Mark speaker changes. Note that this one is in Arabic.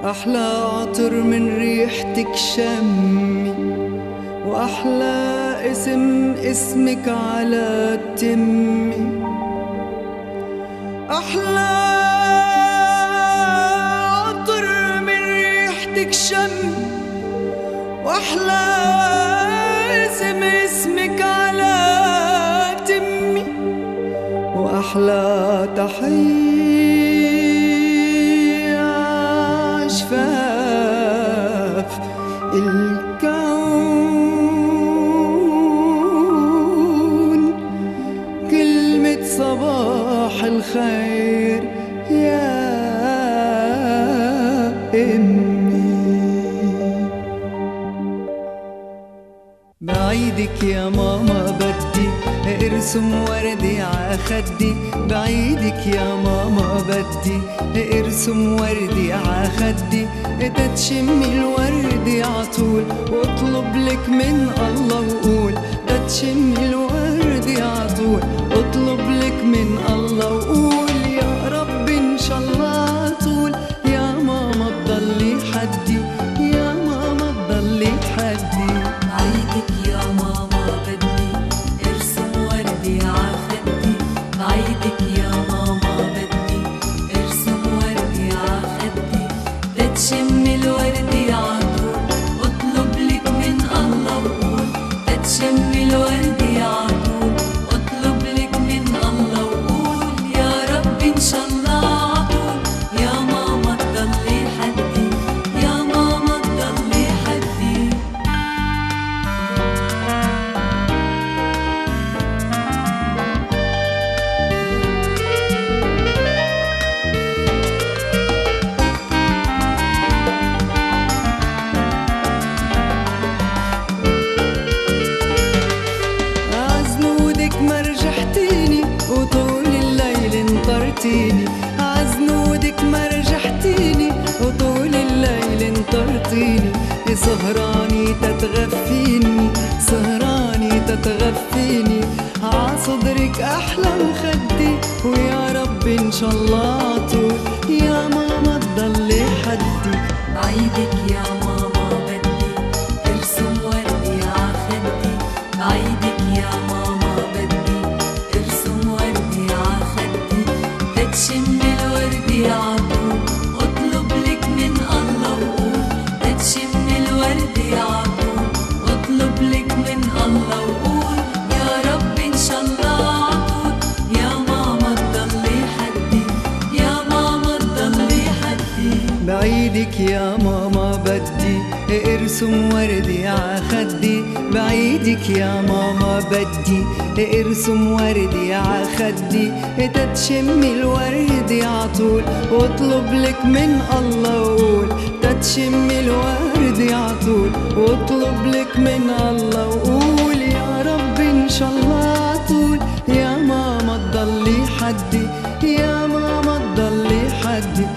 Speaker 1: أحلى عطر من ريحتك شمي، وأحلى اسم اسمك على تمي. أحلى عطر من ريحتك شمي، وأحلى اسم اسمك على تمي، وأحلى تحية أشفاف الكون، كلمة صباح الخير يا أمي. بعيدك يا ماما بدي ارسم وردي عخدي، بعيدك يا ماما بدي ارسم وردي عخدي، تتشمي الورد عطول واطلب لك من الله وقول، تتشمي الورد عطول اطلب لك من الله وقول، يا رب ان شاء الله طول يا ماما تضلي حدي، يا ماما تضلي حدي.
Speaker 2: بعيدك يا ماما بدي ارسم وردي عخدي، بعيدك يا ماما بدي ارسم وردي عخدي، تتشمي الورد عطول اطلب لك من الله وقول، تتشمي الورد عطول اطلب لك من الله وقول، يا رب ان شاء الله عطول يا ماما تضلي حدي، يا ماما تضلي حدي.
Speaker 1: عزنودك ما رجحتيني وطول الليل انطرتيني، عزنودك ما رجحتيني وطول الليل انطرتيني، سهراني تتغفيني سهراني تتغفيني، عصدرك احلى مخدي، ويا رب ان شاء الله طول يا ماما تضلي حدي.
Speaker 2: بعيدك يا ماما بدي ارسم وردي عخدي، بعيدك يا ماما بدي ارسم وردي عخدي، تتشمي الورد عطول اطلب لك من الله وقول، تتشمي الورد عطول اطلب لك من الله وقول، يا رب ان شاء الله عطول يا ماما تضلي حدي، يا ماما تضلي حدي.
Speaker 1: بعيدك يا ماما بدي ارسم وردي عخدي، بعيدك يا ماما بدي ارسم وردي عخدي، تتشمي الورد عطول واطلب لك من الله وقول، تتشمي الورد عطول واطلب لك من الله وقول، يا رب ان شاء الله طول يا ماما تضلي حدي، يا ماما تضلي حدي.